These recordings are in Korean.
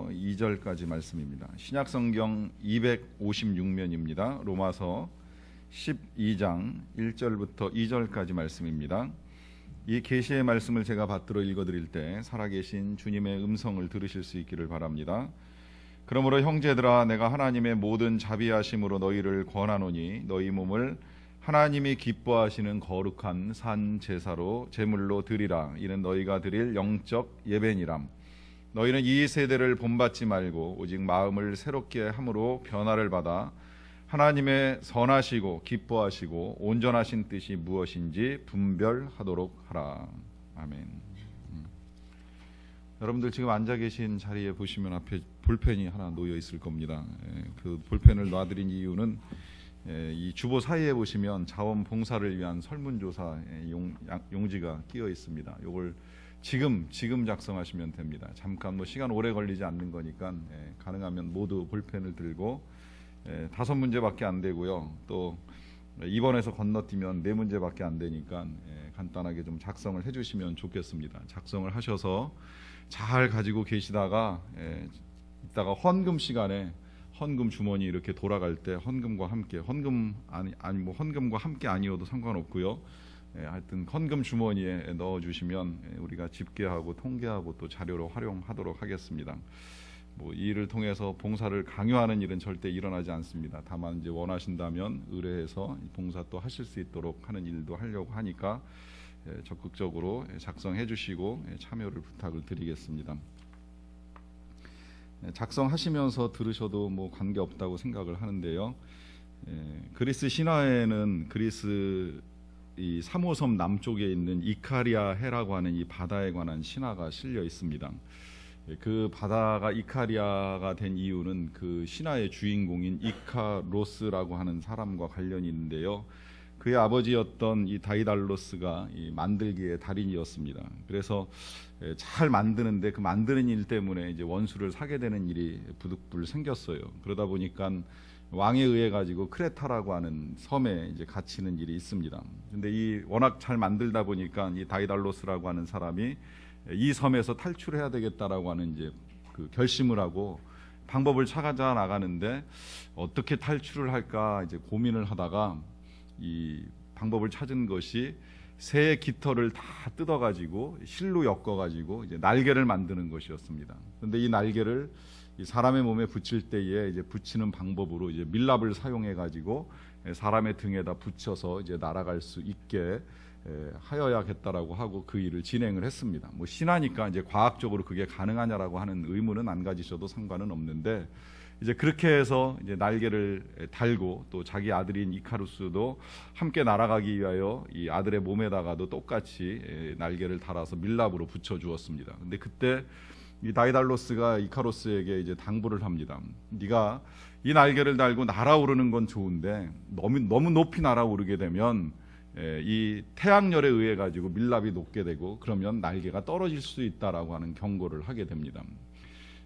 1절부터 2절까지 말씀입니다. 신약성경 256면입니다. 로마서 12장 1절부터 2절까지 말씀입니다. 이 계시의 말씀을 제가 받들어 읽어드릴 때 살아계신 주님의 음성을 들으실 수 있기를 바랍니다. 그러므로 형제들아, 내가 하나님의 모든 자비하심으로 너희를 권하노니 너희 몸을 하나님이 기뻐하시는 거룩한 산 제사로 제물로 드리라. 이는 너희가 드릴 영적 예배니람. 너희는 이 세대를 본받지 말고 오직 마음을 새롭게 함으로 변화를 받아 하나님의 선하시고 기뻐하시고 온전하신 뜻이 무엇인지 분별하도록 하라. 아멘. 여러분들 지금 앉아 계신 자리에 보시면 앞에 볼펜이 하나 놓여 있을 겁니다. 그 볼펜을 놔드린 이유는 이 주보 사이에 보시면 자원봉사를 위한 설문조사 용지가 끼어 있습니다. 이걸 지금 작성하시면 됩니다. 잠깐 시간 오래 걸리지 않는 거니까 가능하면 모두 볼펜을 들고 5문제밖에 안 되고요. 또 2번에서 건너뛰면 4문제밖에 안 되니까 간단하게 좀 작성을 해주시면 좋겠습니다. 작성을 하셔서 잘 가지고 계시다가 이따가 헌금 시간에 헌금 주머니 이렇게 돌아갈 때 헌금과 함께 헌금과 함께 아니어도 상관없고요. 하여튼 헌금 주머니에 넣어주시면 우리가 집계하고 통계하고 또 자료로 활용하도록 하겠습니다. 이 일을 통해서 봉사를 강요하는 일은 절대 일어나지 않습니다. 다만 이제 원하신다면 의뢰해서 봉사 또 하실 수 있도록 하는 일도 하려고 하니까 적극적으로 작성해 주시고 참여를 부탁을 드리겠습니다. 작성하시면서 들으셔도 관계없다고 생각을 하는데요. 그리스 신화에는 그리스 이 3호섬 남쪽에 있는 이카리아 해라고 하는 이 바다에 관한 신화가 실려 있습니다. 그 바다가 이카리아가 된 이유는 그 신화의 주인공인 이카로스라고 하는 사람과 관련이 있는데요. 그의 아버지였던 이 다이달로스가 이 만들기의 달인이었습니다. 그래서 잘 만드는데 그 만드는 일 때문에 이제 원수를 사게 되는 일이 부득불 생겼어요. 그러다 보니까 왕에 의해 가지고 크레타라고 하는 섬에 이제 갇히는 일이 있습니다. 근데 이 워낙 잘 만들다 보니까 이 다이달로스라고 하는 사람이 이 섬에서 탈출해야 되겠다라고 하는 이제 그 결심을 하고 방법을 찾아 나가는데 어떻게 탈출을 할까 이제 고민을 하다가 이 방법을 찾은 것이 새의 깃털을 다 뜯어가지고 실로 엮어가지고 이제 날개를 만드는 것이었습니다. 그런데 이 날개를 이 사람의 몸에 붙일 때에 이제 붙이는 방법으로 이제 밀랍을 사용해가지고 사람의 등에다 붙여서 이제 날아갈 수 있게 하여야겠다라고 하고 그 일을 진행을 했습니다. 신하니까 이제 과학적으로 그게 가능하냐라고 하는 의문은 안 가지셔도 상관은 없는데 이제 그렇게 해서 이제 날개를 달고 또 자기 아들인 이카루스도 함께 날아가기 위하여 이 아들의 몸에다가도 똑같이 날개를 달아서 밀랍으로 붙여 주었습니다. 근데 그때 이 다이달로스가 이카루스에게 이제 당부를 합니다. 네가 이 날개를 달고 날아오르는 건 좋은데 너무 높이 날아오르게 되면 이 태양열에 의해 가지고 밀랍이 녹게 되고 그러면 날개가 떨어질 수 있다라고 하는 경고를 하게 됩니다.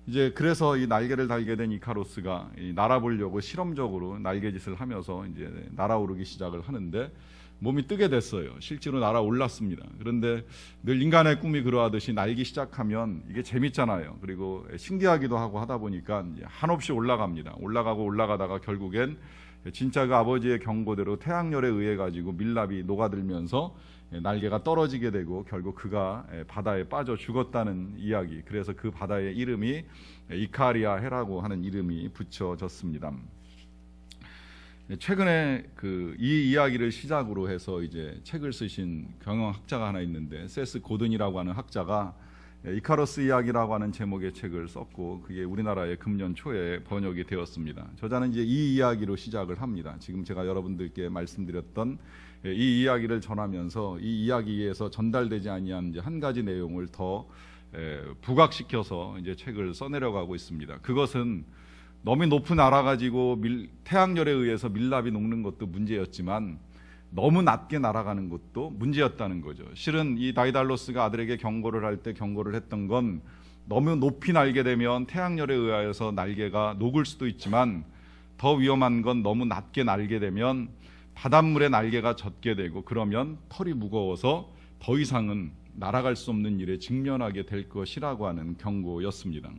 이제 그래서 이 날개를 달게 된 이카로스가 날아보려고 실험적으로 날개짓을 하면서 이제 날아오르기 시작을 하는데 몸이 뜨게 됐어요. 실제로 날아올랐습니다. 그런데 늘 인간의 꿈이 그러하듯이 날기 시작하면 이게 재밌잖아요. 그리고 신기하기도 하고 하다 보니까 한없이 올라갑니다. 올라가다가 결국엔 진짜 그 아버지의 경고대로 태양열에 의해 가지고 밀랍이 녹아들면서 날개가 떨어지게 되고 결국 그가 바다에 빠져 죽었다는 이야기. 그래서 그 바다의 이름이 이카리아 해라고 하는 이름이 붙여졌습니다. 최근에 이 이야기를 시작으로 해서 이제 책을 쓰신 경영학자가 하나 있는데 세스 고든이라고 하는 학자가 이카로스 이야기라고 하는 제목의 책을 썼고 그게 우리나라에 금년 초에 번역이 되었습니다. 저자는 이제 이 이야기로 시작을 합니다. 지금 제가 여러분들께 말씀드렸던 이 이야기를 전하면서 이 이야기에서 전달되지 아니한 이제 한 가지 내용을 더 부각시켜서 이제 책을 써내려가고 있습니다. 그것은 너무 높이 날아가지고 태양열에 의해서 밀랍이 녹는 것도 문제였지만 너무 낮게 날아가는 것도 문제였다는 거죠. 실은 이 다이달로스가 아들에게 경고를 할 때 경고를 했던 건 너무 높이 날게 되면 태양열에 의하여서 날개가 녹을 수도 있지만 더 위험한 건 너무 낮게 날게 되면 바닷물에 날개가 젖게 되고 그러면 털이 무거워서 더 이상은 날아갈 수 없는 일에 직면하게 될 것이라고 하는 경고였습니다.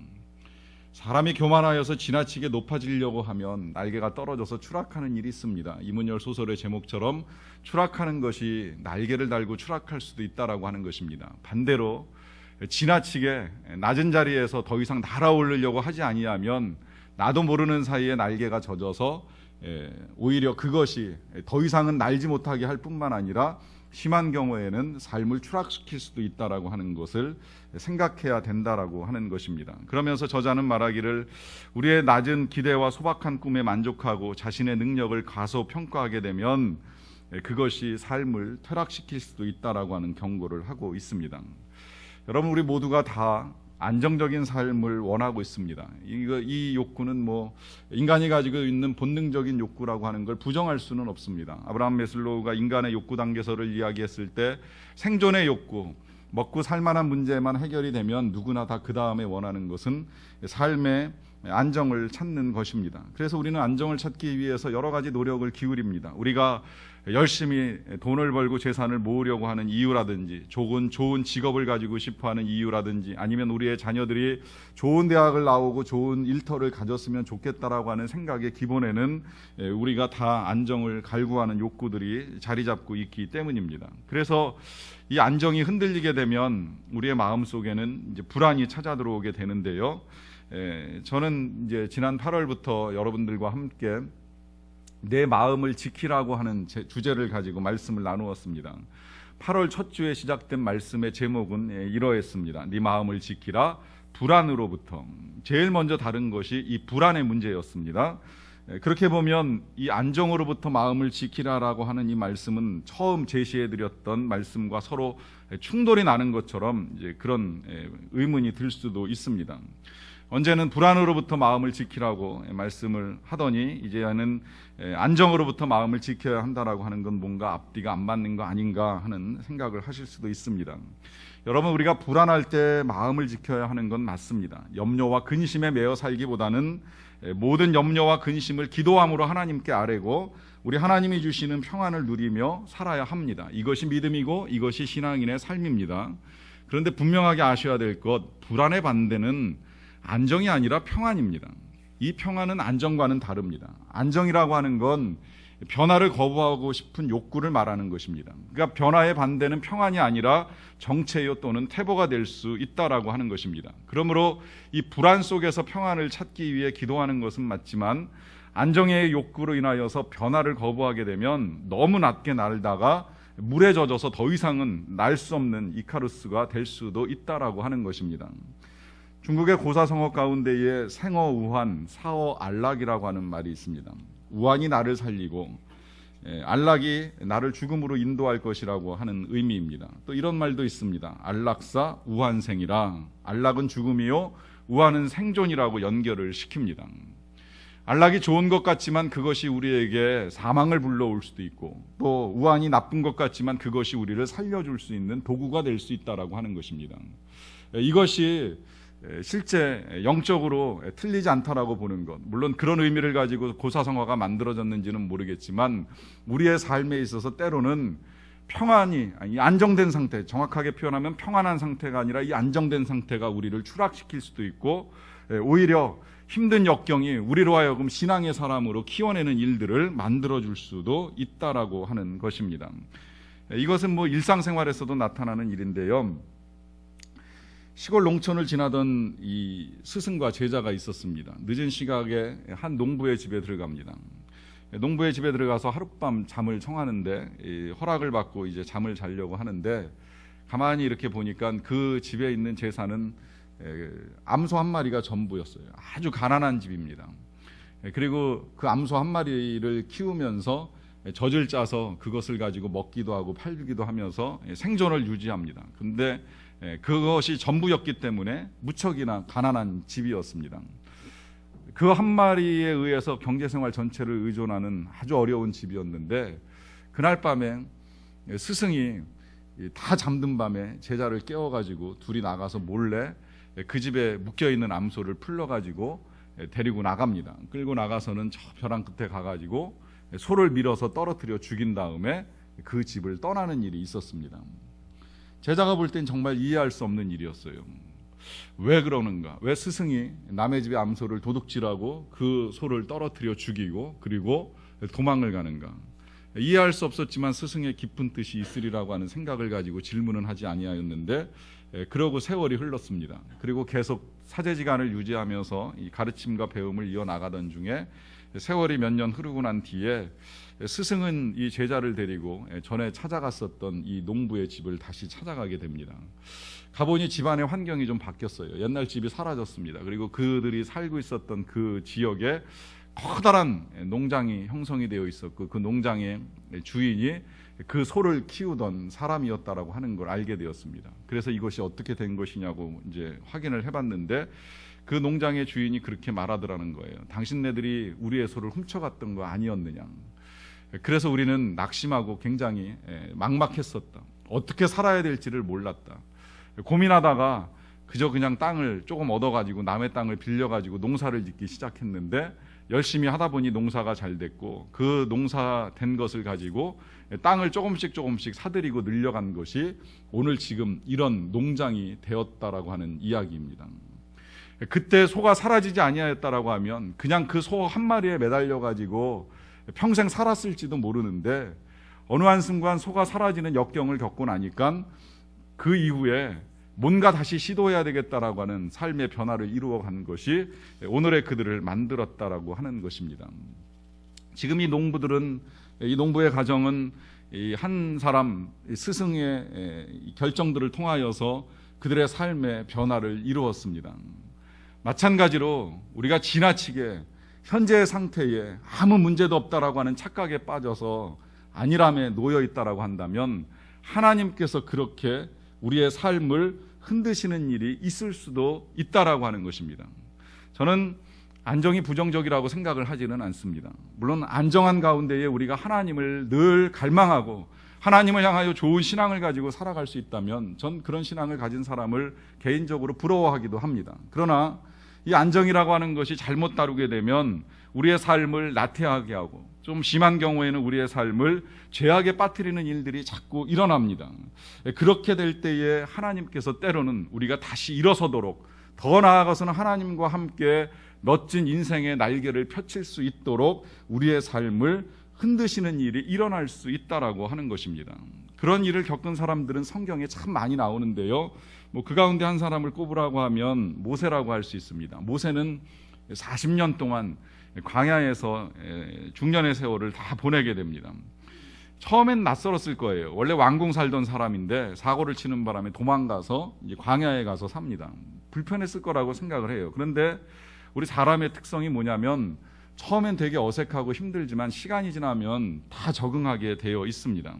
사람이 교만하여서 지나치게 높아지려고 하면 날개가 떨어져서 추락하는 일이 있습니다. 이문열 소설의 제목처럼 추락하는 것이 날개를 달고 추락할 수도 있다라고 하는 것입니다. 반대로 지나치게 낮은 자리에서 더 이상 날아오르려고 하지 아니하면 나도 모르는 사이에 날개가 젖어서 오히려 그것이 더 이상은 날지 못하게 할 뿐만 아니라 심한 경우에는 삶을 추락시킬 수도 있다라고 하는 것을 생각해야 된다라고 하는 것입니다. 그러면서 저자는 말하기를 우리의 낮은 기대와 소박한 꿈에 만족하고 자신의 능력을 과소평가하게 되면 그것이 삶을 퇴락시킬 수도 있다라고 하는 경고를 하고 있습니다. 여러분, 우리 모두가 다 안정적인 삶을 원하고 있습니다. 이 욕구는 뭐 인간이 가지고 있는 본능적인 욕구라고 하는 걸 부정할 수는 없습니다. 아브라함 메슬로우가 인간의 욕구 단계설을 이야기했을 때 생존의 욕구, 먹고 살만한 문제만 해결이 되면 누구나 다 그 다음에 원하는 것은 삶의 안정을 찾는 것입니다. 그래서 우리는 안정을 찾기 위해서 여러 가지 노력을 기울입니다. 우리가 열심히 돈을 벌고 재산을 모으려고 하는 이유라든지 좋은 직업을 가지고 싶어하는 이유라든지 아니면 우리의 자녀들이 좋은 대학을 나오고 좋은 일터를 가졌으면 좋겠다라고 하는 생각의 기본에는 우리가 다 안정을 갈구하는 욕구들이 자리 잡고 있기 때문입니다. 그래서 이 안정이 흔들리게 되면 우리의 마음속에는 이제 불안이 찾아 들어오게 되는데요. 저는 이제 지난 8월부터 여러분들과 함께 내 마음을 지키라고 하는 주제를 가지고 말씀을 나누었습니다. 8월 첫 주에 시작된 말씀의 제목은 이러했습니다. 네 마음을 지키라, 불안으로부터. 제일 먼저 다른 것이 이 불안의 문제였습니다. 그렇게 보면 이 안정으로부터 마음을 지키라라고 하는 이 말씀은 처음 제시해드렸던 말씀과 서로 충돌이 나는 것처럼 이제 그런 의문이 들 수도 있습니다. 언제는 불안으로부터 마음을 지키라고 말씀을 하더니 이제는 안정으로부터 마음을 지켜야 한다라고 하는 건 뭔가 앞뒤가 안 맞는 거 아닌가 하는 생각을 하실 수도 있습니다. 여러분, 우리가 불안할 때 마음을 지켜야 하는 건 맞습니다. 염려와 근심에 매여 살기보다는 모든 염려와 근심을 기도함으로 하나님께 아뢰고 우리 하나님이 주시는 평안을 누리며 살아야 합니다. 이것이 믿음이고 이것이 신앙인의 삶입니다. 그런데 분명하게 아셔야 될 것, 불안의 반대는 안정이 아니라 평안입니다. 이 평안은 안정과는 다릅니다. 안정이라고 하는 건 변화를 거부하고 싶은 욕구를 말하는 것입니다. 그러니까 변화의 반대는 평안이 아니라 정체요 또는 태보가 될 수 있다라고 하는 것입니다. 그러므로 이 불안 속에서 평안을 찾기 위해 기도하는 것은 맞지만 안정의 욕구로 인하여서 변화를 거부하게 되면 너무 낮게 날다가 물에 젖어서 더 이상은 날 수 없는 이카루스가 될 수도 있다라고 하는 것입니다. 중국의 고사성어 가운데에 생어우환, 사어안락이라고 하는 말이 있습니다. 우환이 나를 살리고 안락이 나를 죽음으로 인도할 것이라고 하는 의미입니다. 또 이런 말도 있습니다. 안락사 우환생이라. 안락은 죽음이요 우환은 생존이라고 연결을 시킵니다. 안락이 좋은 것 같지만 그것이 우리에게 사망을 불러올 수도 있고 또 우환이 나쁜 것 같지만 그것이 우리를 살려줄 수 있는 도구가 될 수 있다라고 하는 것입니다. 이것이 실제 영적으로 틀리지 않다라고 보는 것, 물론 그런 의미를 가지고 고사성어가 만들어졌는지는 모르겠지만 우리의 삶에 있어서 때로는 평안이, 이 안정된 상태, 정확하게 표현하면 평안한 상태가 아니라 이 안정된 상태가 우리를 추락시킬 수도 있고 오히려 힘든 역경이 우리로 하여금 신앙의 사람으로 키워내는 일들을 만들어줄 수도 있다라고 하는 것입니다. 이것은 뭐 일상생활에서도 나타나는 일인데요. 시골 농촌을 지나던 이 스승과 제자가 있었습니다. 늦은 시각에 한 농부의 집에 들어갑니다. 농부의 집에 들어가서 하룻밤 잠을 청하는데 허락을 받고 이제 잠을 자려고 하는데 가만히 이렇게 보니까 그 집에 있는 재산은 암소 한 마리가 전부였어요. 아주 가난한 집입니다. 그리고 그 암소 한 마리를 키우면서 젖을 짜서 그것을 가지고 먹기도 하고 팔기도 하면서 생존을 유지합니다. 근데 그것이 전부였기 때문에 무척이나 가난한 집이었습니다. 그 한 마리에 의해서 경제생활 전체를 의존하는 아주 어려운 집이었는데 그날 밤에 스승이 다 잠든 밤에 제자를 깨워가지고 둘이 나가서 몰래 그 집에 묶여있는 암소를 풀러가지고 데리고 나갑니다. 끌고 나가서는 저 벼랑 끝에 가가지고 소를 밀어서 떨어뜨려 죽인 다음에 그 집을 떠나는 일이 있었습니다. 제자가 볼 땐 정말 이해할 수 없는 일이었어요. 왜 그러는가? 왜 스승이 남의 집의 암소를 도둑질하고 그 소를 떨어뜨려 죽이고 그리고 도망을 가는가? 이해할 수 없었지만 스승의 깊은 뜻이 있으리라고 하는 생각을 가지고 질문은 하지 아니하였는데, 그러고 세월이 흘렀습니다. 그리고 계속 사제지간을 유지하면서 이 가르침과 배움을 이어나가던 중에 세월이 몇 년 흐르고 난 뒤에 스승은 이 제자를 데리고 전에 찾아갔었던 이 농부의 집을 다시 찾아가게 됩니다. 가보니 집안의 환경이 좀 바뀌었어요. 옛날 집이 사라졌습니다. 그리고 그들이 살고 있었던 그 지역에 커다란 농장이 형성이 되어 있었고, 그 농장의 주인이 그 소를 키우던 사람이었다라고 하는 걸 알게 되었습니다. 그래서 이것이 어떻게 된 것이냐고 이제 확인을 해봤는데, 그 농장의 주인이 그렇게 말하더라는 거예요. 당신네들이 우리의 소를 훔쳐갔던 거 아니었느냐. 그래서 우리는 낙심하고 굉장히 막막했었다. 어떻게 살아야 될지를 몰랐다. 고민하다가 그저 그냥 땅을 조금 얻어가지고 남의 땅을 빌려가지고 농사를 짓기 시작했는데, 열심히 하다 보니 농사가 잘 됐고, 그 농사된 것을 가지고 땅을 조금씩 사들이고 늘려간 것이 오늘 지금 이런 농장이 되었다라고 하는 이야기입니다. 그때 소가 사라지지 아니하였다라고 하면 그냥 그 소 한 마리에 매달려 가지고 평생 살았을지도 모르는데, 어느 한순간 소가 사라지는 역경을 겪고 나니까 그 이후에 뭔가 다시 시도해야 되겠다라고 하는 삶의 변화를 이루어간 것이 오늘의 그들을 만들었다라고 하는 것입니다. 지금 이 농부들은, 이 농부의 가정은 이 한 사람 스승의 결정들을 통하여서 그들의 삶의 변화를 이루었습니다. 마찬가지로 우리가 지나치게 현재의 상태에 아무 문제도 없다라고 하는 착각에 빠져서 안일함에 놓여 있다라고 한다면, 하나님께서 그렇게 우리의 삶을 흔드시는 일이 있을 수도 있다라고 하는 것입니다. 저는 안정이 부정적이라고 생각을 하지는 않습니다. 물론 안정한 가운데에 우리가 하나님을 늘 갈망하고 하나님을 향하여 좋은 신앙을 가지고 살아갈 수 있다면, 전 그런 신앙을 가진 사람을 개인적으로 부러워하기도 합니다. 그러나 이 안정이라고 하는 것이 잘못 다루게 되면 우리의 삶을 나태하게 하고, 좀 심한 경우에는 우리의 삶을 죄악에 빠뜨리는 일들이 자꾸 일어납니다. 그렇게 될 때에 하나님께서 때로는 우리가 다시 일어서도록, 더 나아가서는 하나님과 함께 멋진 인생의 날개를 펼칠 수 있도록 우리의 삶을 흔드시는 일이 일어날 수 있다라고 하는 것입니다. 그런 일을 겪은 사람들은 성경에 참 많이 나오는데요, 그 가운데 한 사람을 꼽으라고 하면 모세라고 할 수 있습니다. 모세는 40년 동안 광야에서 중년의 세월을 다 보내게 됩니다. 처음엔 낯설었을 거예요. 원래 왕궁 살던 사람인데 사고를 치는 바람에 도망가서 이제 광야에 가서 삽니다. 불편했을 거라고 생각을 해요. 그런데 우리 사람의 특성이 뭐냐면, 처음엔 되게 어색하고 힘들지만 시간이 지나면 다 적응하게 되어 있습니다.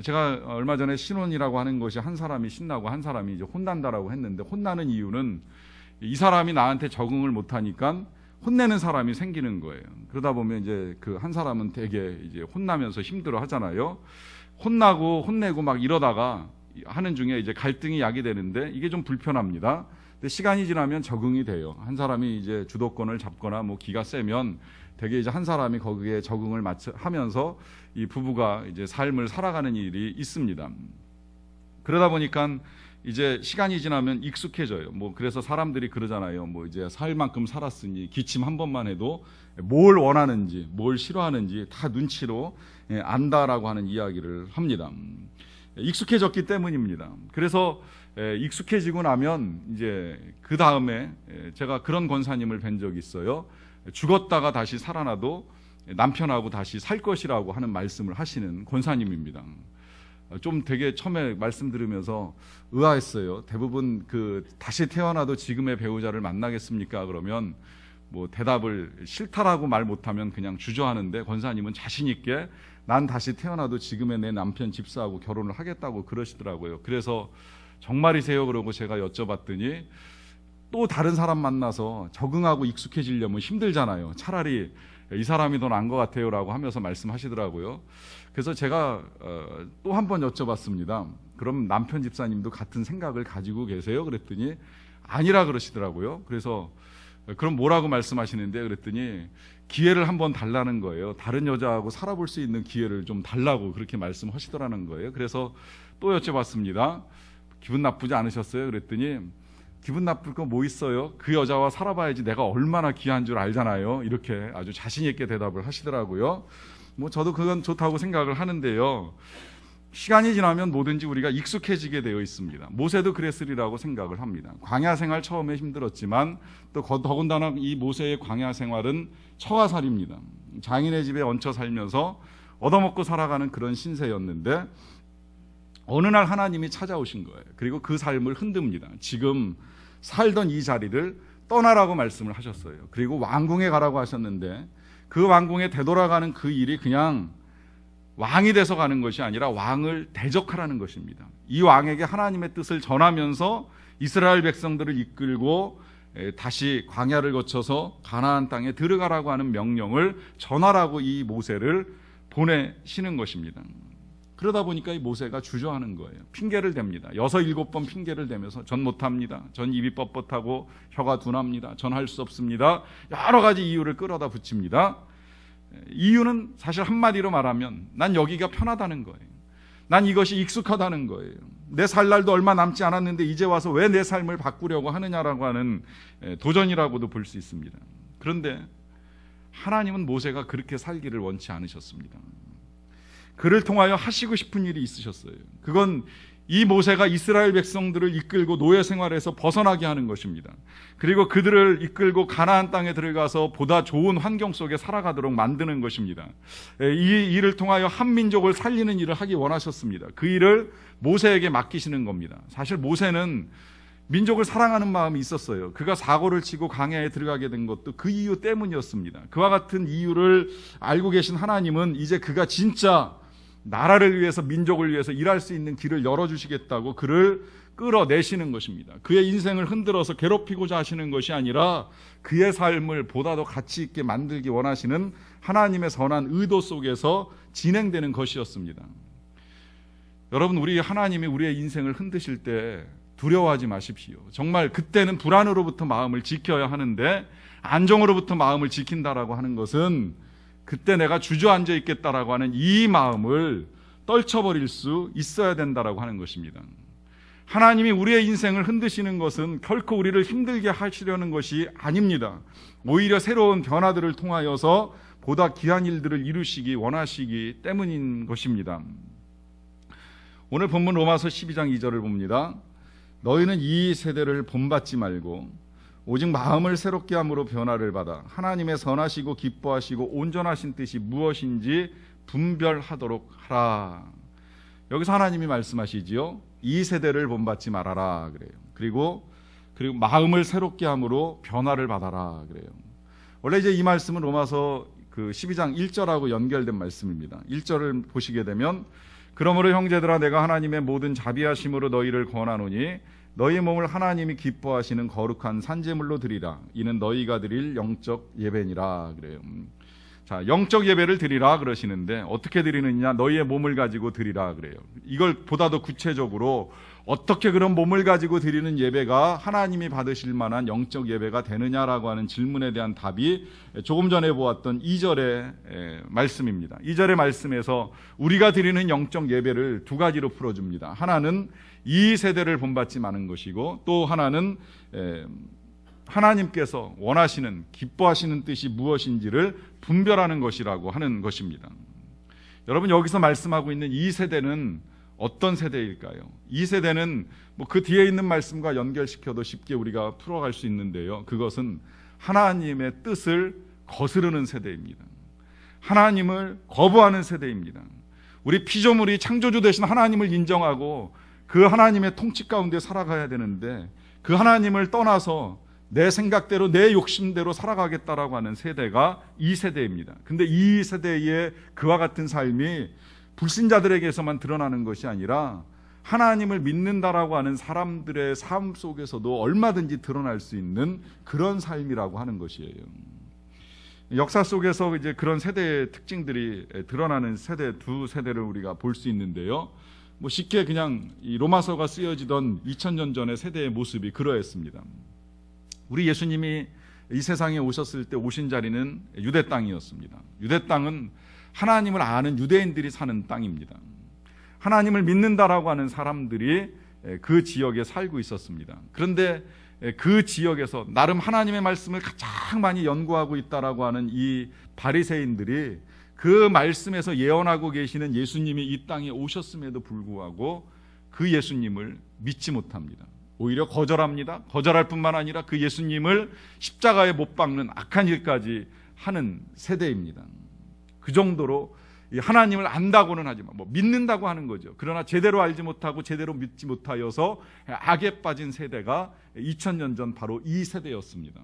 제가 얼마 전에 신혼이라고 하는 것이 한 사람이 신나고 한 사람이 이제 혼난다라고 했는데, 혼나는 이유는 이 사람이 나한테 적응을 못하니까 혼내는 사람이 생기는 거예요. 그러다 보면 이제 그 한 사람은 되게 이제 혼나면서 힘들어 하잖아요. 혼나고 혼내고 막 이러다가 하는 중에 이제 갈등이 야기되는데, 이게 좀 불편합니다. 근데 시간이 지나면 적응이 돼요. 한 사람이 이제 주도권을 잡거나 기가 세면 되게 이제 한 사람이 거기에 적응을 하면서 이 부부가 이제 삶을 살아가는 일이 있습니다. 그러다 보니까 이제 시간이 지나면 익숙해져요. 그래서 사람들이 그러잖아요. 이제 살 만큼 살았으니 기침 한 번만 해도 뭘 원하는지, 뭘 싫어하는지 다 눈치로 안다라고 하는 이야기를 합니다. 익숙해졌기 때문입니다. 그래서 익숙해지고 나면 이제 그 다음에 제가 그런 권사님을 뵌 적이 있어요. 죽었다가 다시 살아나도 남편하고 다시 살 것이라고 하는 말씀을 하시는 권사님입니다. 좀 되게 처음에 말씀 들으면서 의아했어요. 대부분 다시 태어나도 지금의 배우자를 만나겠습니까? 그러면 대답을 싫다라고 말 못하면 그냥 주저하는데, 권사님은 자신 있게 난 다시 태어나도 지금의 내 남편 집사하고 결혼을 하겠다고 그러시더라고요. 그래서 정말이세요? 그러고 제가 여쭤봤더니, 또 다른 사람 만나서 적응하고 익숙해지려면 힘들잖아요. 차라리 이 사람이 더 나은 것 같아요 라고 하면서 말씀하시더라고요. 그래서 제가 또 한 번 여쭤봤습니다. 그럼 남편 집사님도 같은 생각을 가지고 계세요? 그랬더니 아니라 그러시더라고요. 그래서 그럼 뭐라고 말씀하시는데, 그랬더니 기회를 한번 달라는 거예요. 다른 여자하고 살아볼 수 있는 기회를 좀 달라고 그렇게 말씀하시더라는 거예요. 그래서 또 여쭤봤습니다. 기분 나쁘지 않으셨어요? 그랬더니 기분 나쁠 거 뭐 있어요? 그 여자와 살아봐야지 내가 얼마나 귀한 줄 알잖아요. 이렇게 아주 자신 있게 대답을 하시더라고요. 뭐 저도 그건 좋다고 생각을 하는데요. 시간이 지나면 뭐든지 우리가 익숙해지게 되어 있습니다. 모세도 그랬으리라고 생각을 합니다. 광야 생활 처음에 힘들었지만 또 더군다나 이 모세의 광야 생활은 처가살입니다. 장인의 집에 얹혀 살면서 얻어먹고 살아가는 그런 신세였는데 어느 날 하나님이 찾아오신 거예요. 그리고 그 삶을 흔듭니다. 지금 살던 이 자리를 떠나라고 말씀을 하셨어요. 그리고 왕궁에 가라고 하셨는데 그 왕궁에 되돌아가는 그 일이 그냥 왕이 돼서 가는 것이 아니라 왕을 대적하라는 것입니다. 이 왕에게 하나님의 뜻을 전하면서 이스라엘 백성들을 이끌고 다시 광야를 거쳐서 가나안 땅에 들어가라고 하는 명령을 전하라고 이 모세를 보내시는 것입니다. 그러다 보니까 이 모세가 주저하는 거예요. 핑계를 댑니다. 6, 7번 핑계를 대면서 전 못합니다. 전 입이 뻣뻣하고 혀가 둔합니다. 전 할 수 없습니다. 여러 가지 이유를 끌어다 붙입니다. 이유는 사실 한마디로 말하면 난 여기가 편하다는 거예요. 난 이것이 익숙하다는 거예요. 내 살 날도 얼마 남지 않았는데 이제 와서 왜 내 삶을 바꾸려고 하느냐라고 하는 도전이라고도 볼 수 있습니다. 그런데 하나님은 모세가 그렇게 살기를 원치 않으셨습니다. 그를 통하여 하시고 싶은 일이 있으셨어요. 그건 이 모세가 이스라엘 백성들을 이끌고 노예 생활에서 벗어나게 하는 것입니다. 그리고 그들을 이끌고 가나안 땅에 들어가서 보다 좋은 환경 속에 살아가도록 만드는 것입니다. 이 일을 통하여 한 민족을 살리는 일을 하기 원하셨습니다. 그 일을 모세에게 맡기시는 겁니다. 사실 모세는 민족을 사랑하는 마음이 있었어요. 그가 사고를 치고 광야에 들어가게 된 것도 그 이유 때문이었습니다. 그와 같은 이유를 알고 계신 하나님은 이제 그가 진짜 나라를 위해서 민족을 위해서 일할 수 있는 길을 열어주시겠다고 그를 끌어내시는 것입니다. 그의 인생을 흔들어서 괴롭히고자 하시는 것이 아니라 그의 삶을 보다 더 가치 있게 만들기 원하시는 하나님의 선한 의도 속에서 진행되는 것이었습니다. 여러분, 우리 하나님이 우리의 인생을 흔드실 때 두려워하지 마십시오. 정말 그때는 불안으로부터 마음을 지켜야 하는데 안정으로부터 마음을 지킨다라고 하는 것은 그때 내가 주저앉아 있겠다라고 하는 이 마음을 떨쳐버릴 수 있어야 된다라고 하는 것입니다. 하나님이 우리의 인생을 흔드시는 것은 결코 우리를 힘들게 하시려는 것이 아닙니다. 오히려 새로운 변화들을 통하여서 보다 귀한 일들을 이루시기 원하시기 때문인 것입니다. 오늘 본문 로마서 12장 2절을 봅니다. 너희는 이 세대를 본받지 말고 오직 마음을 새롭게 함으로 변화를 받아 하나님의 선하시고 기뻐하시고 온전하신 뜻이 무엇인지 분별하도록 하라. 여기서 하나님이 말씀하시지요. 이 세대를 본받지 말아라 그래요. 그리고 마음을 새롭게 함으로 변화를 받아라 그래요. 원래 이제 이 말씀은 로마서 그 12장 1절하고 연결된 말씀입니다. 1절을 보시게 되면 그러므로 형제들아 내가 하나님의 모든 자비하심으로 너희를 권하노니 너희 몸을 하나님이 기뻐하시는 거룩한 산제물로 드리라. 이는 너희가 드릴 영적 예배니라 그래요. 자, 영적 예배를 드리라 그러시는데 어떻게 드리느냐? 너희의 몸을 가지고 드리라 그래요. 이걸 보다 더 구체적으로 어떻게 그런 몸을 가지고 드리는 예배가 하나님이 받으실 만한 영적 예배가 되느냐라고 하는 질문에 대한 답이 조금 전에 보았던 2절의 말씀입니다. 2절의 말씀에서 우리가 드리는 영적 예배를 두 가지로 풀어줍니다. 하나는 이 세대를 본받지 마는 것이고 또 하나는 하나님께서 원하시는 기뻐하시는 뜻이 무엇인지를 분별하는 것이라고 하는 것입니다. 여러분, 여기서 말씀하고 있는 이 세대는 어떤 세대일까요? 이 세대는 그 뒤에 있는 말씀과 연결시켜도 쉽게 우리가 풀어갈 수 있는데요. 그것은 하나님의 뜻을 거스르는 세대입니다. 하나님을 거부하는 세대입니다. 우리 피조물이 창조주 되신 하나님을 인정하고 그 하나님의 통치 가운데 살아가야 되는데 그 하나님을 떠나서 내 생각대로 내 욕심대로 살아가겠다라고 하는 세대가 이 세대입니다. 근데 이 세대의 그와 같은 삶이 불신자들에게서만 드러나는 것이 아니라 하나님을 믿는다라고 하는 사람들의 삶 속에서도 얼마든지 드러날 수 있는 그런 삶이라고 하는 것이에요. 역사 속에서 이제 그런 세대의 특징들이 드러나는 두 세대를 우리가 볼 수 있는데요. 쉽게 그냥 이 로마서가 쓰여지던 2000년 전의 세대의 모습이 그러했습니다. 우리 예수님이 이 세상에 오셨을 때 오신 자리는 유대 땅이었습니다. 유대 땅은 하나님을 아는 유대인들이 사는 땅입니다. 하나님을 믿는다라고 하는 사람들이 그 지역에 살고 있었습니다. 그런데 그 지역에서 나름 하나님의 말씀을 가장 많이 연구하고 있다라고 하는 이 바리새인들이 그 말씀에서 예언하고 계시는 예수님이 이 땅에 오셨음에도 불구하고 그 예수님을 믿지 못합니다. 오히려 거절합니다. 거절할 뿐만 아니라 그 예수님을 십자가에 못 박는 악한 일까지 하는 세대입니다. 그 정도로 하나님을 안다고는 하지만 믿는다고 하는 거죠. 그러나 제대로 알지 못하고 제대로 믿지 못하여서 악에 빠진 세대가 2000년 전 바로 이 세대였습니다.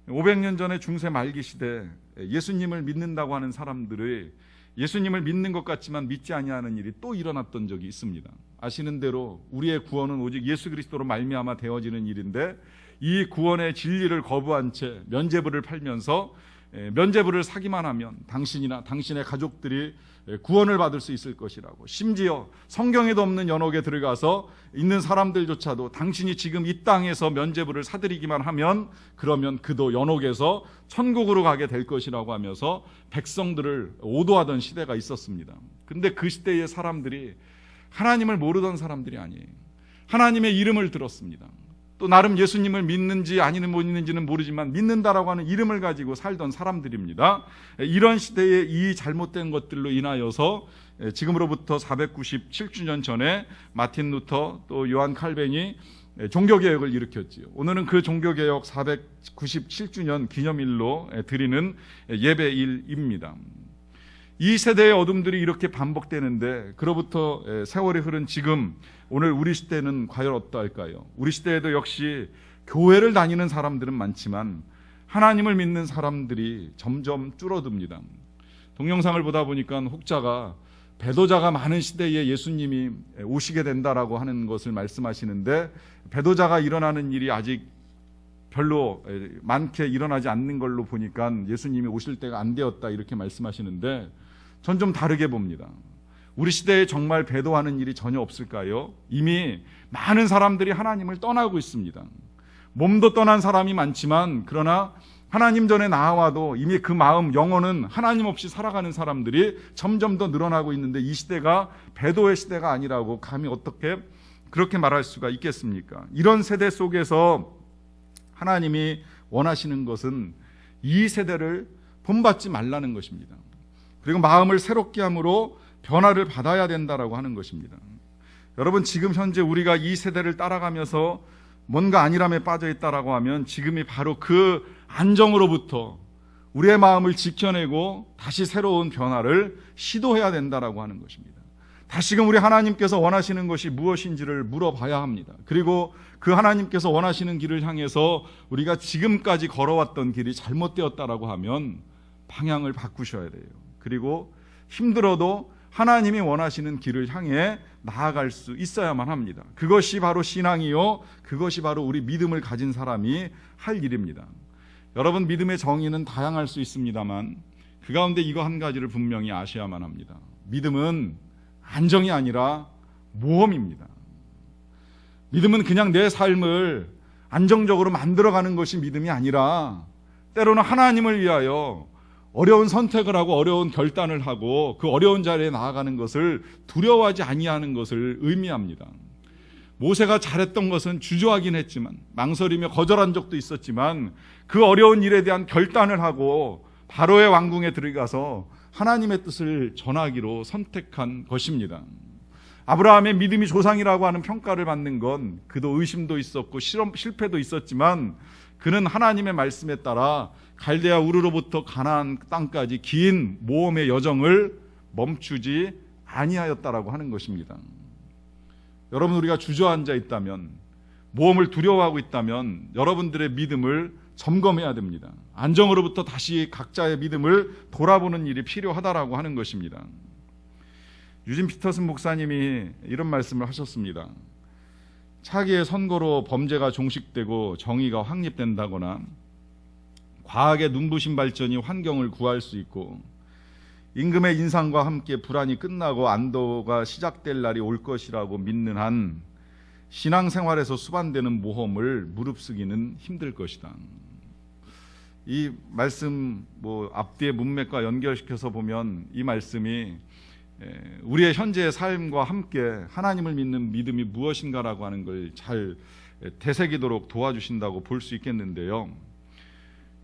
500년 전의 중세 말기 시대 예수님을 믿는다고 하는 사람들이 예수님을 믿는 것 같지만 믿지 아니하는 일이 또 일어났던 적이 있습니다. 아시는 대로 우리의 구원은 오직 예수 그리스도로 말미암아 되어지는 일인데 이 구원의 진리를 거부한 채 면죄부를 팔면서 면죄부를 사기만 하면 당신이나 당신의 가족들이 구원을 받을 수 있을 것이라고, 심지어 성경에도 없는 연옥에 들어가서 있는 사람들조차도 당신이 지금 이 땅에서 면죄부를 사드리기만 하면 그러면 그도 연옥에서 천국으로 가게 될 것이라고 하면서 백성들을 오도하던 시대가 있었습니다. 그런데 그 시대의 사람들이 하나님을 모르던 사람들이 아니에요. 하나님의 이름을 들었습니다. 또 나름 예수님을 믿는지 아니면 못 믿는지는 모르지만 믿는다라고 하는 이름을 가지고 살던 사람들입니다. 이런 시대에 이 잘못된 것들로 인하여서 지금으로부터 497주년 전에 마틴 루터 또 요한 칼뱅이 종교개혁을 일으켰지요. 오늘은 그 종교개혁 497주년 기념일로 드리는 예배일입니다. 이 세대의 어둠들이 이렇게 반복되는데 그로부터 세월이 흐른 지금 오늘 우리 시대는 과연 어떠할까요? 우리 시대에도 역시 교회를 다니는 사람들은 많지만 하나님을 믿는 사람들이 점점 줄어듭니다. 동영상을 보다 보니까 혹자가 배도자가 많은 시대에 예수님이 오시게 된다라고 하는 것을 말씀하시는데 배도자가 일어나는 일이 아직 별로 많게 일어나지 않는 걸로 보니까 예수님이 오실 때가 안 되었다 이렇게 말씀하시는데 전 좀 다르게 봅니다. 우리 시대에 정말 배도하는 일이 전혀 없을까요? 이미 많은 사람들이 하나님을 떠나고 있습니다. 몸도 떠난 사람이 많지만 그러나 하나님 전에 나아와도 이미 그 마음, 영혼은 하나님 없이 살아가는 사람들이 점점 더 늘어나고 있는데 이 시대가 배도의 시대가 아니라고 감히 어떻게 그렇게 말할 수가 있겠습니까? 이런 세대 속에서 하나님이 원하시는 것은 이 세대를 본받지 말라는 것입니다. 그리고 마음을 새롭게 함으로 변화를 받아야 된다라고 하는 것입니다. 여러분, 지금 현재 우리가 이 세대를 따라가면서 뭔가 안일함에 빠져 있다라고 하면 지금이 바로 그 안정으로부터 우리의 마음을 지켜내고 다시 새로운 변화를 시도해야 된다라고 하는 것입니다. 다시금 우리 하나님께서 원하시는 것이 무엇인지를 물어봐야 합니다. 그리고 그 하나님께서 원하시는 길을 향해서 우리가 지금까지 걸어왔던 길이 잘못되었다라고 하면 방향을 바꾸셔야 돼요. 그리고 힘들어도 하나님이 원하시는 길을 향해 나아갈 수 있어야만 합니다. 그것이 바로 신앙이요, 그것이 바로 우리 믿음을 가진 사람이 할 일입니다. 여러분, 믿음의 정의는 다양할 수 있습니다만 그 가운데 이거 한 가지를 분명히 아셔야만 합니다. 믿음은 안정이 아니라 모험입니다. 믿음은 그냥 내 삶을 안정적으로 만들어가는 것이 믿음이 아니라 때로는 하나님을 위하여 어려운 선택을 하고 어려운 결단을 하고 그 어려운 자리에 나아가는 것을 두려워하지 아니하는 것을 의미합니다. 모세가 잘했던 것은 주저하긴 했지만 망설이며 거절한 적도 있었지만 그 어려운 일에 대한 결단을 하고 바로의 왕궁에 들어가서 하나님의 뜻을 전하기로 선택한 것입니다. 아브라함의 믿음이 조상이라고 하는 평가를 받는 건 그도 의심도 있었고 실패도 있었지만 그는 하나님의 말씀에 따라 갈대아 우르로부터 가나안 땅까지 긴 모험의 여정을 멈추지 아니하였다라고 하는 것입니다. 여러분, 우리가 주저앉아 있다면, 모험을 두려워하고 있다면 여러분들의 믿음을 점검해야 됩니다. 안정으로부터 다시 각자의 믿음을 돌아보는 일이 필요하다라고 하는 것입니다. 유진 피터슨 목사님이 이런 말씀을 하셨습니다. 차기의 선거로 범죄가 종식되고 정의가 확립된다거나 과학의 눈부신 발전이 환경을 구할 수 있고 임금의 인상과 함께 불안이 끝나고 안도가 시작될 날이 올 것이라고 믿는 한 신앙생활에서 수반되는 모험을 무릅쓰기는 힘들 것이다. 이 말씀 앞뒤의 문맥과 연결시켜서 보면 이 말씀이 우리의 현재의 삶과 함께 하나님을 믿는 믿음이 무엇인가라고 하는 걸 잘 되새기도록 도와주신다고 볼 수 있겠는데요.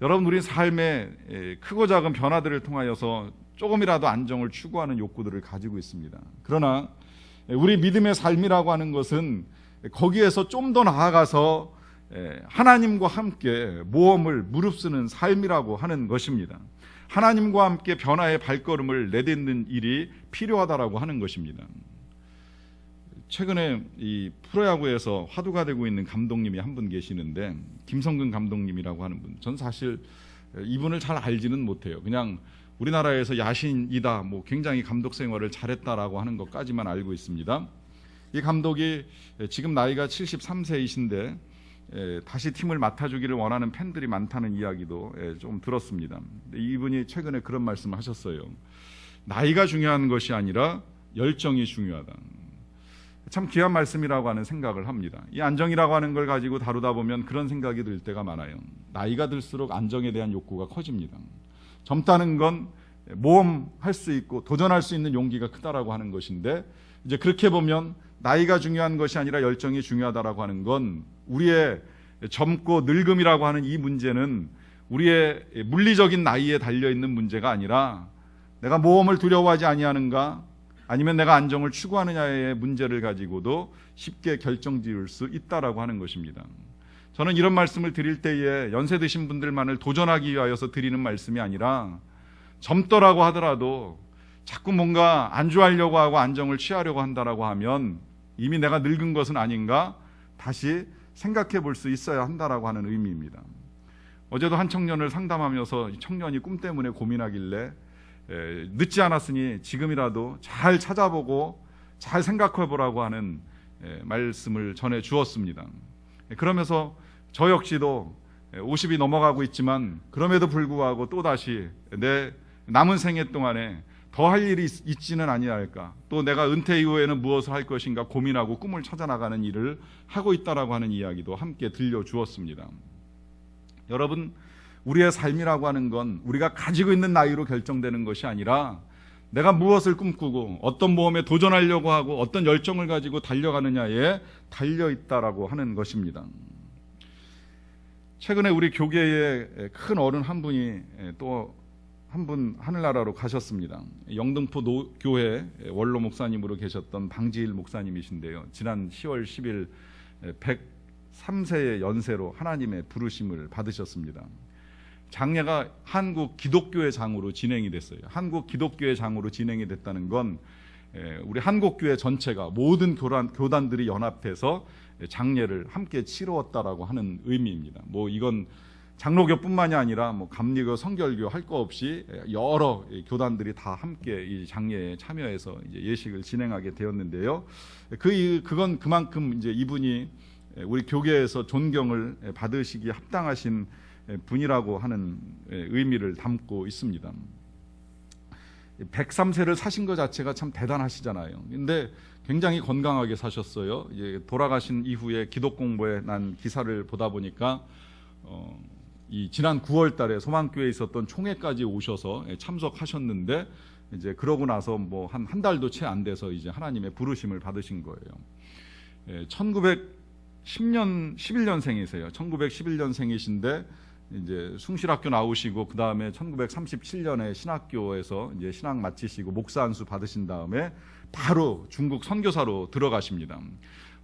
여러분, 우리 삶의 크고 작은 변화들을 통하여서 조금이라도 안정을 추구하는 욕구들을 가지고 있습니다. 그러나 우리 믿음의 삶이라고 하는 것은 거기에서 좀 더 나아가서 하나님과 함께 모험을 무릅쓰는 삶이라고 하는 것입니다. 하나님과 함께 변화의 발걸음을 내딛는 일이 필요하다라고 하는 것입니다. 최근에 이 프로야구에서 화두가 되고 있는 감독님이 한 분 계시는데, 김성근 감독님이라고 하는 분. 전 사실 이분을 잘 알지는 못해요. 그냥 우리나라에서 야신이다, 뭐 굉장히 감독 생활을 잘했다라고 하는 것까지만 알고 있습니다. 이 감독이 지금 나이가 73세이신데 다시 팀을 맡아주기를 원하는 팬들이 많다는 이야기도 좀 들었습니다. 이분이 최근에 그런 말씀을 하셨어요. 나이가 중요한 것이 아니라 열정이 중요하다. 참 귀한 말씀이라고 하는 생각을 합니다. 이 안정이라고 하는 걸 가지고 다루다 보면 그런 생각이 들 때가 많아요. 나이가 들수록 안정에 대한 욕구가 커집니다. 젊다는 건 모험할 수 있고 도전할 수 있는 용기가 크다라고 하는 것인데, 이제 그렇게 보면 나이가 중요한 것이 아니라 열정이 중요하다라고 하는 건 우리의 젊고 늙음이라고 하는 이 문제는 우리의 물리적인 나이에 달려있는 문제가 아니라 내가 모험을 두려워하지 아니하는가, 아니면 내가 안정을 추구하느냐의 문제를 가지고도 쉽게 결정지을 수 있다라고 하는 것입니다. 저는 이런 말씀을 드릴 때에 연세 드신 분들만을 도전하기 위하여서 드리는 말씀이 아니라, 젊더라고 하더라도 자꾸 뭔가 안주하려고 하고 안정을 취하려고 한다라고 하면 이미 내가 늙은 것은 아닌가 다시 생각해 볼 수 있어야 한다라고 하는 의미입니다. 어제도 한 청년을 상담하면서 청년이 꿈 때문에 고민하길래 늦지 않았으니 지금이라도 잘 찾아보고 잘 생각해 보라고 하는 말씀을 전해 주었습니다. 그러면서 저 역시도 50이 넘어가고 있지만 그럼에도 불구하고 또다시 내 남은 생애 동안에 더 할 일이 있지는 아니할까, 또 내가 은퇴 이후에는 무엇을 할 것인가 고민하고 꿈을 찾아나가는 일을 하고 있다라고 하는 이야기도 함께 들려주었습니다. 여러분, 우리의 삶이라고 하는 건 우리가 가지고 있는 나이로 결정되는 것이 아니라 내가 무엇을 꿈꾸고 어떤 모험에 도전하려고 하고 어떤 열정을 가지고 달려가느냐에 달려있다라고 하는 것입니다. 최근에 우리 교계에 큰 어른 한 분이 또 한 분 하늘나라로 가셨습니다. 영등포 교회 원로 목사님으로 계셨던 방지일 목사님이신데요. 지난 10월 10일 103세의 연세로 하나님의 부르심을 받으셨습니다. 장례가 한국 기독교회 장으로 진행이 됐어요. 한국 기독교회 장으로 진행이 됐다는 건 우리 한국교회 전체가 모든 교단들이 연합해서 장례를 함께 치루었다라고 하는 의미입니다. 뭐 이건 장로교뿐만이 아니라 뭐 감리교, 성결교 할 거 없이 여러 교단들이 다 함께 이 장례에 참여해서 이제 예식을 진행하게 되었는데요. 그건 그만큼 이제 이분이 우리 교계에서 존경을 받으시기에 합당하신 분이라고 하는 의미를 담고 있습니다. 103세를 사신 것 자체가 참 대단하시잖아요. 근데 굉장히 건강하게 사셨어요. 이제 돌아가신 이후에 기독 공부에 난 기사를 보다 보니까 이 지난 9월 달에 소망교회에 있었던 총회까지 오셔서 참석하셨는데, 이제 그러고 나서 뭐 한 달도 채 안 돼서 이제 하나님의 부르심을 받으신 거예요. 1911년생이세요. 1911년생이신데 이제 숭실학교 나오시고 그 다음에 1937년에 신학교에서 이제 신학 마치시고 목사 안수 받으신 다음에 바로 중국 선교사로 들어가십니다.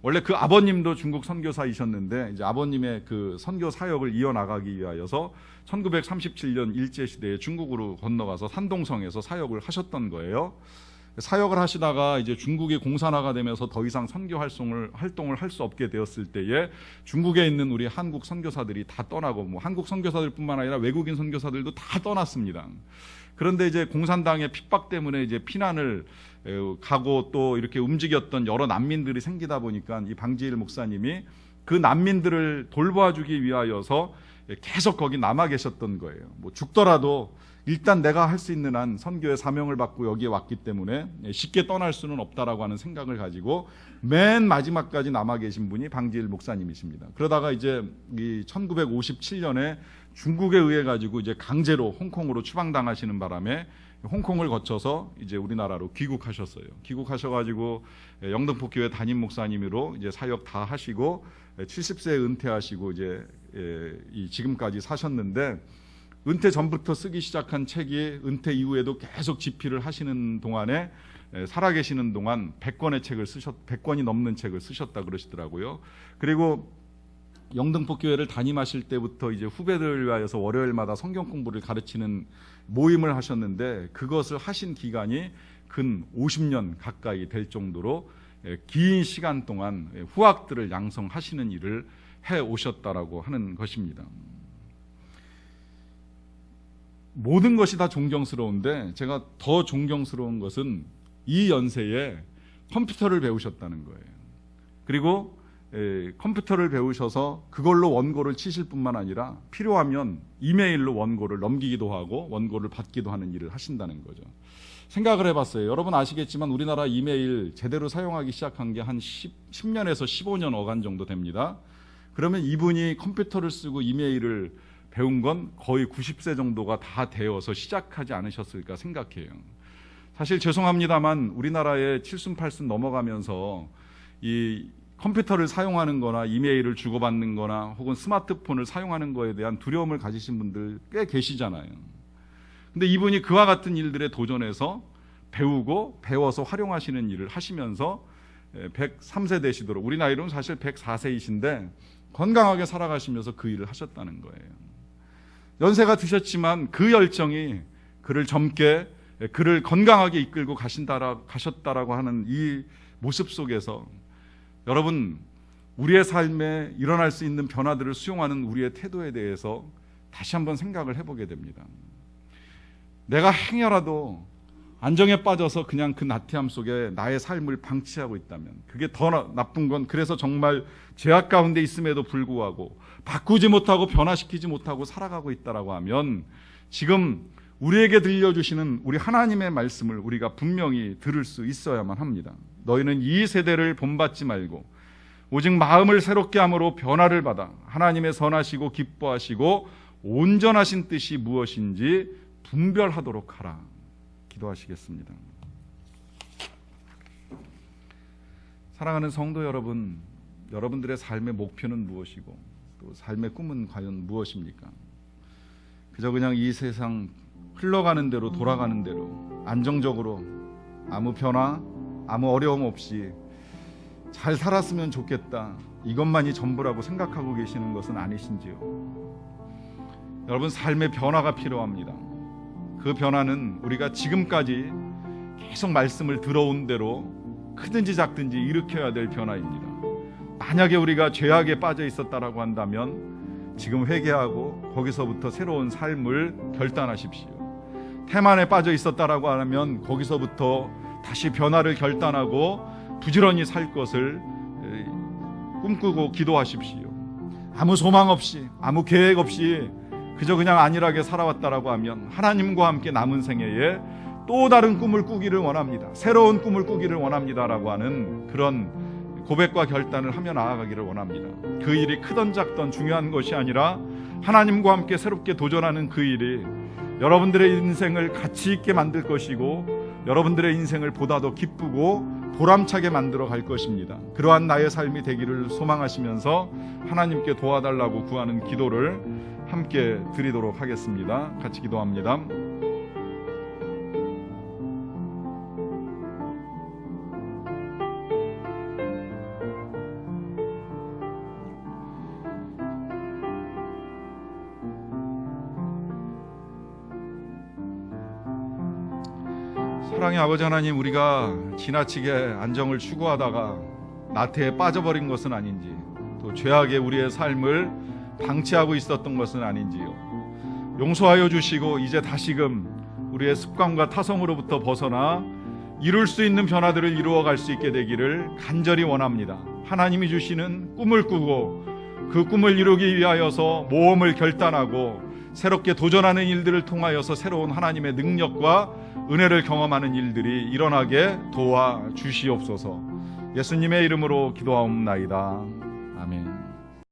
원래 그 아버님도 중국 선교사이셨는데 이제 아버님의 그 선교 사역을 이어나가기 위하여서 1937년 일제시대에 중국으로 건너가서 산동성에서 사역을 하셨던 거예요. 사역을 하시다가 이제 중국이 공산화가 되면서 더 이상 선교 활동을 할 수 없게 되었을 때에 중국에 있는 우리 한국 선교사들이 다 떠나고, 뭐 한국 선교사들뿐만 아니라 외국인 선교사들도 다 떠났습니다. 그런데 이제 공산당의 핍박 때문에 이제 피난을 가고 또 이렇게 움직였던 여러 난민들이 생기다 보니까 이 방지일 목사님이 그 난민들을 돌봐주기 위하여서 계속 거기 남아 계셨던 거예요. 뭐 죽더라도 일단 내가 할 수 있는 한 선교의 사명을 받고 여기에 왔기 때문에 쉽게 떠날 수는 없다라고 하는 생각을 가지고 맨 마지막까지 남아 계신 분이 방지일 목사님이십니다. 그러다가 이제 이 1957년에 중국에 의해 가지고 이제 강제로 홍콩으로 추방당하시는 바람에 홍콩을 거쳐서 이제 우리나라로 귀국하셨어요. 귀국하셔가지고 영등포 교회 담임 목사님으로 이제 사역 다 하시고 70세에 은퇴하시고 이제 지금까지 사셨는데, 은퇴 전부터 쓰기 시작한 책이 은퇴 이후에도 계속 집필을 하시는 동안에, 살아계시는 동안 100권이 넘는 책을 쓰셨다 그러시더라고요. 그리고 영등포교회를 담임하실 때부터 이제 후배들을 위하여서 월요일마다 성경 공부를 가르치는 모임을 하셨는데, 그것을 하신 기간이 근 50년 가까이 될 정도로 긴 시간 동안 후학들을 양성하시는 일을 해 오셨다라고 하는 것입니다. 모든 것이 다 존경스러운데, 제가 더 존경스러운 것은 이 연세에 컴퓨터를 배우셨다는 거예요. 그리고 컴퓨터를 배우셔서 그걸로 원고를 치실 뿐만 아니라 필요하면 이메일로 원고를 넘기기도 하고 원고를 받기도 하는 일을 하신다는 거죠. 생각을 해봤어요. 여러분 아시겠지만 우리나라 이메일 제대로 사용하기 시작한 게 한 10년에서 15년 어간 정도 됩니다. 그러면 이분이 컴퓨터를 쓰고 이메일을 배운 건 거의 90세 정도가 다 되어서 시작하지 않으셨을까 생각해요. 사실 죄송합니다만 우리나라에 7순 8순 넘어가면서 이 컴퓨터를 사용하는 거나 이메일을 주고받는 거나 혹은 스마트폰을 사용하는 거에 대한 두려움을 가지신 분들 꽤 계시잖아요. 근데 이분이 그와 같은 일들에 도전해서 배우고 배워서 활용하시는 일을 하시면서 103세 되시도록, 우리 나이로는 사실 104세이신데 건강하게 살아가시면서 그 일을 하셨다는 거예요. 연세가 드셨지만 그 열정이 그를 젊게, 그를 건강하게 이끌고 가셨다라고 하는 이 모습 속에서 여러분, 우리의 삶에 일어날 수 있는 변화들을 수용하는 우리의 태도에 대해서 다시 한번 생각을 해보게 됩니다. 내가 행여라도 안정에 빠져서 그냥 그 나태함 속에 나의 삶을 방치하고 있다면, 그게 더 나쁜 건, 그래서 정말 죄악 가운데 있음에도 불구하고 바꾸지 못하고 변화시키지 못하고 살아가고 있다라고 하면, 지금 우리에게 들려주시는 우리 하나님의 말씀을 우리가 분명히 들을 수 있어야만 합니다. 너희는 이 세대를 본받지 말고 오직 마음을 새롭게 함으로 변화를 받아 하나님의 선하시고 기뻐하시고 온전하신 뜻이 무엇인지 분별하도록 하라. 기도하시겠습니다. 사랑하는 성도 여러분, 여러분들의 삶의 목표는 무엇이고 또 삶의 꿈은 과연 무엇입니까? 그저 그냥 이 세상 흘러가는 대로, 돌아가는 대로 안정적으로 아무 변화, 아무 어려움 없이 잘 살았으면 좋겠다, 이것만이 전부라고 생각하고 계시는 것은 아니신지요? 여러분, 삶의 변화가 필요합니다. 그 변화는 우리가 지금까지 계속 말씀을 들어온 대로 크든지 작든지 일으켜야 될 변화입니다. 만약에 우리가 죄악에 빠져 있었다라고 한다면 지금 회개하고 거기서부터 새로운 삶을 결단하십시오. 태만에 빠져 있었다라고 하면 거기서부터 다시 변화를 결단하고 부지런히 살 것을 꿈꾸고 기도하십시오. 아무 소망 없이, 아무 계획 없이 그저 그냥 안일하게 살아왔다라고 하면 하나님과 함께 남은 생애에 또 다른 꿈을 꾸기를 원합니다. 새로운 꿈을 꾸기를 원합니다라고 하는 그런 고백과 결단을 하며 나아가기를 원합니다. 그 일이 크던 작던 중요한 것이 아니라 하나님과 함께 새롭게 도전하는 그 일이 여러분들의 인생을 가치 있게 만들 것이고 여러분들의 인생을 보다 더 기쁘고 보람차게 만들어 갈 것입니다. 그러한 나의 삶이 되기를 소망하시면서 하나님께 도와달라고 구하는 기도를 함께 드리도록 하겠습니다. 같이 기도합니다. 사랑의 아버지 하나님, 우리가 지나치게 안정을 추구하다가 나태에 빠져버린 것은 아닌지, 또 죄악에 우리의 삶을 방치하고 있었던 것은 아닌지요. 용서하여 주시고 이제 다시금 우리의 습관과 타성으로부터 벗어나 이룰 수 있는 변화들을 이루어갈 수 있게 되기를 간절히 원합니다. 하나님이 주시는 꿈을 꾸고 그 꿈을 이루기 위하여서 모험을 결단하고 새롭게 도전하는 일들을 통하여서 새로운 하나님의 능력과 은혜를 경험하는 일들이 일어나게 도와주시옵소서. 예수님의 이름으로 기도하옵나이다. 아멘.